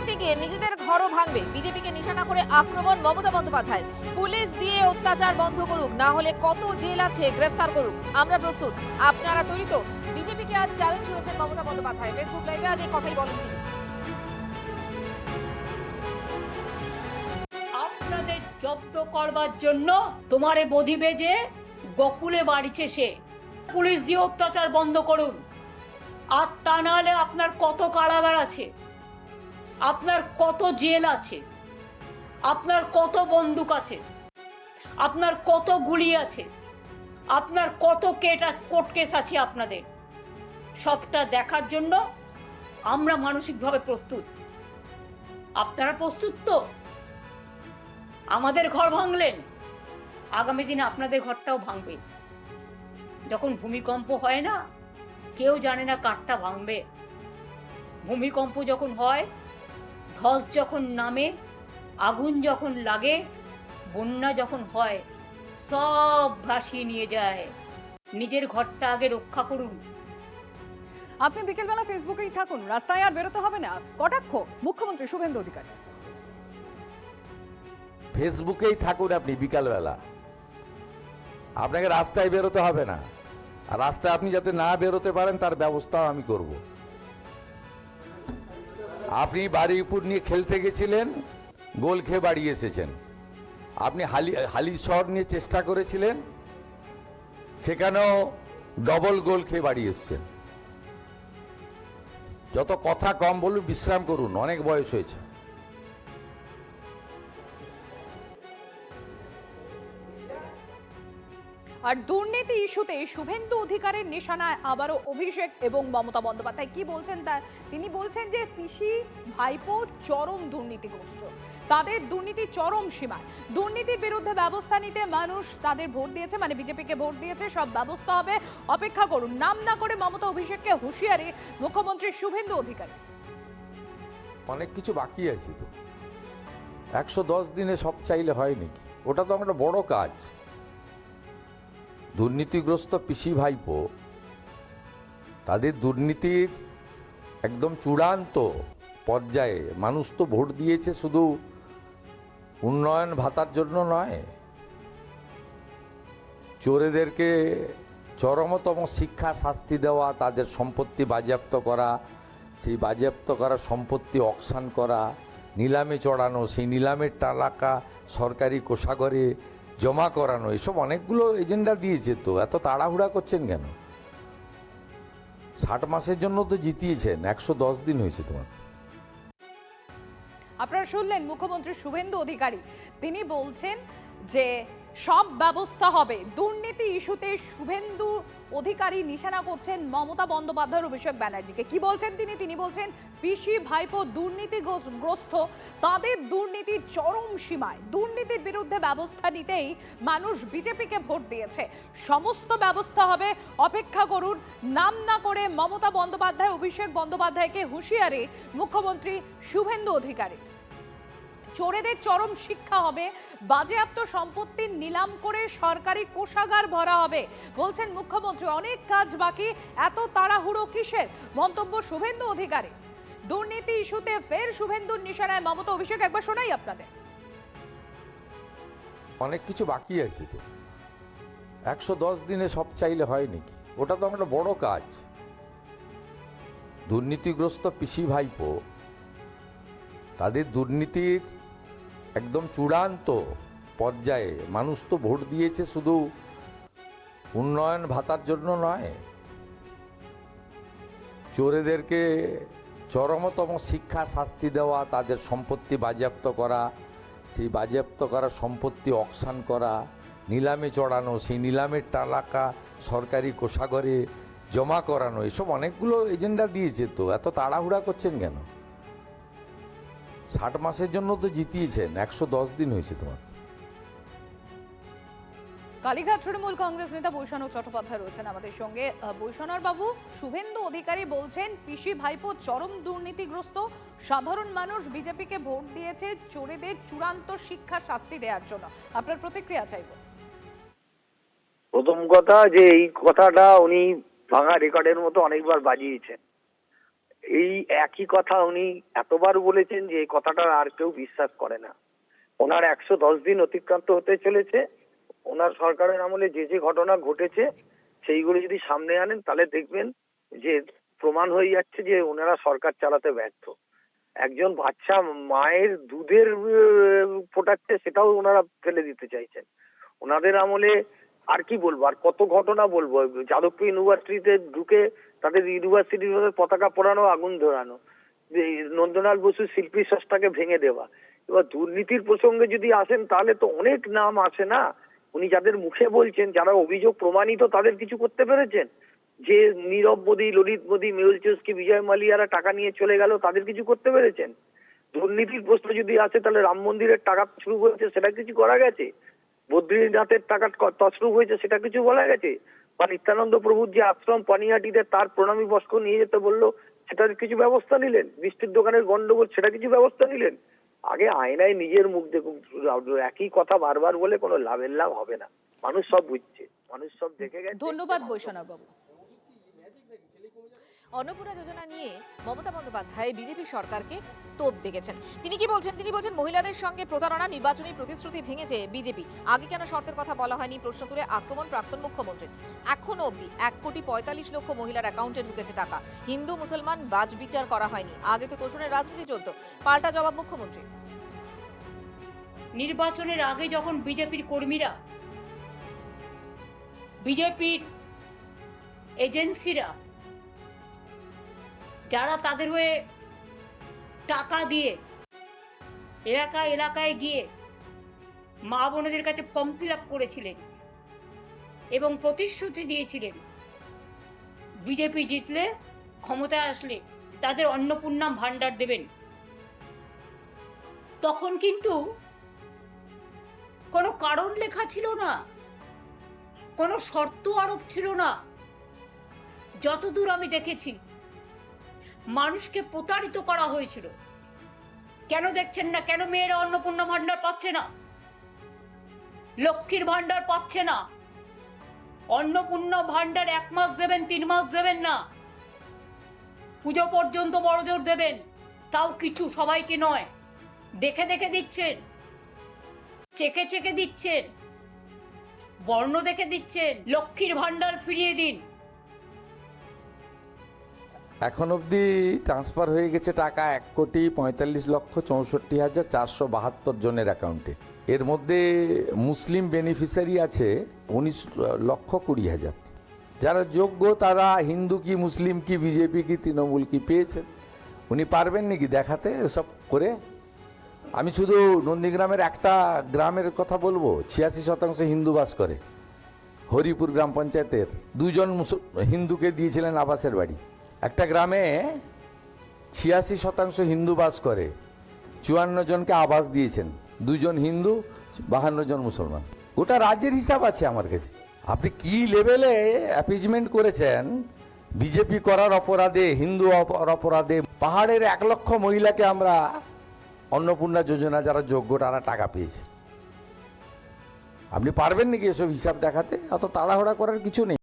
দুর্নীতি গিয়ে নিজেদের ঘরও ভাঙবে। বিজেপিকে নিশানা করে আক্রমণ মমতা বন্দ্যোপাধ্যায়। পুলিশ দিয়ে অত্যাচার বন্ধ করুক, না হলে কত জেল আছে গ্রেফতার করুক, আমরা প্রস্তুত। আপনারা তৈরি তো? বিজেপিকে আজ চ্যালেঞ্জ করেছেন মমতা বন্দ্যোপাধ্যায়। ফেসবুক লাইভে আজ এই কথাই বলেন তিনি। আপনাদের জব্দ করবার জন্য তোমারে বধিবে যে গোকুলে বাড়িছে সে। পুলিশ দিয়ে অত্যাচার বন্ধ করুন। আর তা নাহলে আপনার কত কারাগার আছে, আপনার কত জেল আছে, আপনার কত বন্দুক আছে, আপনার কত গুলি আছে, আপনার কত কোর্ট কেস আছে। আপনাদের সবটা দেখার জন্য আমরা মানসিকভাবে প্রস্তুত। আপনারা প্রস্তুত তো? আমাদের ঘর ভাঙলেন, আগামী দিনে আপনাদের ঘরটাও ভাঙবে। যখন ভূমিকম্প হয় না, কেউ জানে না কারটা ভাঙবে। ভূমিকম্প যখন হয়, ধস যখন নামে, আগুন যখন লাগে, বন্যা যখন হয়, সব ভাসিয়ে নিয়ে যায়। নিজের ঘরটা আগে রক্ষা করুন। আপনি বিকেলবেলা ফেসবুকেই থাকুন, রাস্তায় আর বেরোতে হবে না, কটাক্ষ মুখ্যমন্ত্রী শুভেন্দু অধিকারী। ফেসবুকেই থাকুন আপনি বিকালবেলা, আপনাকে রাস্তায় বেরোতে হবে না। আর রাস্তায় আপনি যাতে না বেরোতে পারেন তার ব্যবস্থাও আমি করব। আপনি বাড়ির উপর নিয়ে খেলতে গেছিলেন, গোল খেয়ে বাড়ি এসেছেন। আপনি হালিশহর নিয়ে চেষ্টা করেছিলেন, সেখানেও ডবল গোল খেয়ে বাড়ি এসেছেন। যত কথা কম বলুন, বিশ্রাম করুন, অনেক বয়স হয়েছে। আর দুর্নীতি ইস্যুতে শুভেন্দু অধিকারের নিশানায় আবারও অভিষেক এবং মমতা বন্দ্যোপাধ্যায় কি বলছেন তিনি বলছেন যে পিসি ভাইপো চরম দুর্নীতিগ্রস্ত, তাদের দুর্নীতি চরম সীমায়। দুর্নীতির বিরুদ্ধে ব্যবস্থা নিতে মানুষ তাদের ভোট দিয়েছে, মানে বিজেপিকে ভোট দিয়েছে, সব ব্যবস্থা হবে, অপেক্ষা করুন। নাম না করে মমতা অভিষেককে হুঁশিয়ারি মুখ্যমন্ত্রী শুভেন্দু অধিকারী। অনেক কিছু বাকি আছে তো, 110 দিনে সব চাইলে হয় নাকি? ওটা তো একটা বড় কাজ। দুর্নীতিগ্রস্ত পিসি ভাইপো, তাদের দুর্নীতির একদম চূড়ান্ত পর্যায়ে মানুষ তো ভোট দিয়েছে শুধু উন্নয়ন ভাতার জন্য নয়, চোরেদেরকে চরমতম শিক্ষা শাস্তি দেওয়া, তাদের সম্পত্তি বাজেয়াপ্ত করা, সেই বাজেয়াপ্ত করা সম্পত্তি অকশন করা, নিলামে চড়ানো, সেই নিলামের টাকা সরকারি কোষাগারে জমা করানো, এসব অনেকগুলো এজেন্ডা দিয়েছে। তো এত তাড়াহুড়া করছেন কেন? 60 মাসের জন্য তো জিতিয়েছেন, 110 দিন হয়েছে তোমার। আপনারা শুনলেন মুখ্যমন্ত্রী শুভেন্দু অধিকারী, তিনি বলছেন যে সব ব্যবস্থা হবে। দুর্নীতি ইস্যুতে শুভেন্দু অধিকারী নিশানা করছেন মমতা বন্দ্যোপাধ্যায়, অভিষেক ব্যানার্জিকে। কি বলছেন তিনি বলছেন পিসি ভাইপো দুর্নীতিগ্রস্ত, তাদের দুর্নীতি চরম সীমায়। দুর্নীতির বিরুদ্ধে ব্যবস্থা নিতেই মানুষ বিজেপিকে ভোট দিয়েছে, সমস্ত ব্যবস্থা হবে, অপেক্ষা করুন। নাম না করে মমতা বন্দ্যোপাধ্যায়, অভিষেক বন্দ্যোপাধ্যায়কে হুঁশিয়ারি মুখ্যমন্ত্রী শুভেন্দু অধিকারী। চোরেদের চরম শিক্ষা হবে, বাজেয়াপ্ত সম্পত্তির নিলাম করে সরকারি কোষাগার ভরা হবে, বলছেন মুখ্যমন্ত্রী। অনেক কাজ বাকি, এত তাড়াহুড়ো কিসের? মন্তব্য শুভেন্দু অধিকারী। দুর্নীতি ইস্যুতে ফের শুভেন্দুর নিশানায় মমতা অভিষেক, একবার শোনাই আপনাদের। অনেক কিছু বাকি আছে তো, 110 দিনে সব চাইলে হয় নাকি? ওটা তো একটা বড় কাজ। দুর্নীতিগ্রস্ত পিসি ভাইপো, তাদের দুর্নীতির একদম চূড়ান্ত পর্যায়ে মানুষ তো ভোট দিয়েছে শুধু উন্নয়ন ভাতার জন্য নয়, চোরেদেরকে চরমতম শিক্ষা শাস্তি দেওয়া, তাদের সম্পত্তি বাজেয়াপ্ত করা, সেই বাজেয়াপ্ত করা সম্পত্তি অকশন করা, নিলামে চড়ানো, সেই নিলামের টাকা সরকারি কোষাগারে জমা করানো, এসব অনেকগুলো এজেন্ডা দিয়েছে। তো এত তাড়াহুড়া করছেন কেন? 60 মাসের জন্য তো জিতিয়েছেন, 110 দিন হয়েছে তোমার। কালীঘাট তৃণমূল কংগ্রেস নেতা বৈষ্ণব চট্টোপাধ্যায় রয়েছেন আমাদের সঙ্গে। বৈষ্ণব বাবু, শুভেন্দু অধিকারী বলছেন পিসি ভাইপো চরম দুর্নীতিগ্রস্ত, সাধারণ মানুষ বিজেপিকে ভোট দিয়েছে চোরেদের চূড়ান্ত শিক্ষা শাস্তি দেওয়ার জন্য। আপনার প্রতিক্রিয়া চাইব। প্রথম কথা যে এই কথাটা উনি ভাঙা রেকর্ডের মতো অনেকবার বাজিয়েছেন, এই একই কথা উনি এতবার বলেছেন যে এই কথাটা আর কেউ বিশ্বাস করে না। ওনার 110 দিন অতিক্রান্ত হতে চলেছে। ওনার সরকারের আমলে যে যে ঘটনা ঘটেছে সেইগুলো যদি সামনে আনেন তাহলে দেখবেন যে প্রমাণ হয়ে যাচ্ছে যে ওনারা সরকার চালাতে ব্যর্থ। একজন বাচ্চা মায়ের দুধের ফোটাচ্ছে সেটাও ওনারা ফেলে দিতে চাইছেন। ওনাদের আমলে আর কি বলবো, আর কত ঘটনা বলবো। যাদবপুর ইউনিভার্সিটিতে ঢুকে তাদের ইউনিভার্সিটির পতাকা পোড়ানো, আগুন ধরানো, নন্দলাল বসু শিল্পী সস্তাকে ভেঙে দেওয়া। এবার দুর্নীতির প্রসঙ্গে যদি আসেন তাহলে তো অনেক নাম আসে না। উনি যাদের মুখে বলছেন, যারা অভিযোগ প্রমাণিত, তাদের কিছু করতে পেরেছেন? যে নীরব মোদী, ললিত মোদী, মেহুল চোস্কি, বিজয় মালিয়ারা টাকা নিয়ে চলে গেল, তাদের কিছু করতে পেরেছেন? দুর্নীতির প্রশ্ন যদি আসে তাহলে রাম মন্দিরের টাকা শুরু হয়েছে, সেটা কিছু করা গেছে? বদ্রীনাথের টাকা তছরূপ হয়েছে, সেটা কিছু বলা গেছে? বা নিত্যানন্দ প্রভুর যে আশ্রম পানিহাটিতে তার প্রণামী বস্ত্র নিয়ে যেতে বললো, সেটার কিছু ব্যবস্থা নিলেন? মিষ্টির দোকানের গন্ডগোল, সেটা কিছু ব্যবস্থা নিলেন? আগে আয়নায় নিজের মুখ দেখুন। একই কথা বারবার বলে কোনো লাভের লাভ হবে না। মানুষ সব বুঝছে, মানুষ সব দেখে গেছে। ধন্যবাদ বৈষ্ণব বাবু। অন্নপূর্ণা যোজনা নিয়ে মমতা বন্দ্যোপাধ্যায় বিজেপি সরকারকে তোপ দেখেছেন। তিনি কি বলছেন? তিনি বলছেন মহিলাদের সঙ্গে প্রতারণা, নির্বাচনী প্রতিশ্রুতি ভেঙেছে বিজেপি। আগে কেন শর্তের কথা বলা হয়নি প্রশ্ন তুলে আক্রমণ প্রাক্তন মুখ্যমন্ত্রীর। এখনো অবধি 1,45,00,000 মহিলার অ্যাকাউন্টে ঢুকেছে টাকা। হিন্দু মুসলমান বাজ বিচার করা হয়নি। আগে তো তোষণের রাজনীতি চলতো। পাল্টা জবাব মুখ্যমন্ত্রী। নির্বাচনের আগে যখন বিজেপির কর্মীরা, বিজেপির এজেন্সিরা, যারা তাদের হয়ে টাকা দিয়ে এলাকায় এলাকায় গিয়ে মা বোনেদের কাছে ফর্ম ফিল আপ করেছিলেন এবং প্রতিশ্রুতি দিয়েছিলেন বিজেপি জিতলে, ক্ষমতায় আসলে তাদের অন্নপূর্ণা ভাণ্ডার দেবেন, তখন কিন্তু কোনো কারণ লেখা ছিল না, কোনো শর্ত আরোপ ছিল না। যতদূর আমি দেখেছি মানুষকে প্রতারিত করা হয়েছিল। কেন দেখছেন না? কেন মেয়েরা অন্নপূর্ণা ভাণ্ডার পাচ্ছে না? লক্ষ্মীর ভাণ্ডার পাচ্ছে না? অন্নপূর্ণা ভাণ্ডার 1 মাস দেবেন, 3 মাস দেবেন না, পুজো পর্যন্ত বড়জোর দেবেন, তাও কিছু, সবাইকে নয়। দেখে দেখে দিচ্ছেন, চেকে চেকে দিচ্ছেন, বর্ণ দেখে দিচ্ছেন। লক্ষ্মীর ভাণ্ডার ফিরিয়ে দিন। এখন অবধি ট্রান্সফার হয়ে গেছে টাকা 1,45,64,472 জনের অ্যাকাউন্টে। এর মধ্যে মুসলিম বেনিফিশিয়ারি আছে 19,20,000। যারা যোগ্য তারা হিন্দু কি, মুসলিম কি, বিজেপি কি, তৃণমূল কি পেয়েছেন। উনি পারবেন নাকি দেখাতে এসব করে? আমি শুধু নন্দীগ্রামের একটা গ্রামের কথা বলবো। 86% হিন্দু বাস করে। হরিপুর গ্রাম পঞ্চায়েতের 2 জন হিন্দুকে দিয়েছিলেন আবাসের বাড়ি। একটা গ্রামে 86% হিন্দু বাস করে, 54 জনকে আবাস দিয়েছেন। 2 জন হিন্দু, 52 জন মুসলমান। গোটা রাজ্যের হিসাব আছে আমার কাছে। আপনি কি লেভেলে অ্যাপিজমেন্ট করেছেন বিজেপি করার অপরাধে, হিন্দু অপরাধে। পাহাড়ের 1 লক্ষ মহিলাকে আমরা অন্নপূর্ণা যোজনা যারা যোগ্য তারা টাকা পেয়েছে। আপনি পারবেন নাকি এসব হিসাব দেখাতে? অত তাড়াহুড়া করার কিছু নেই।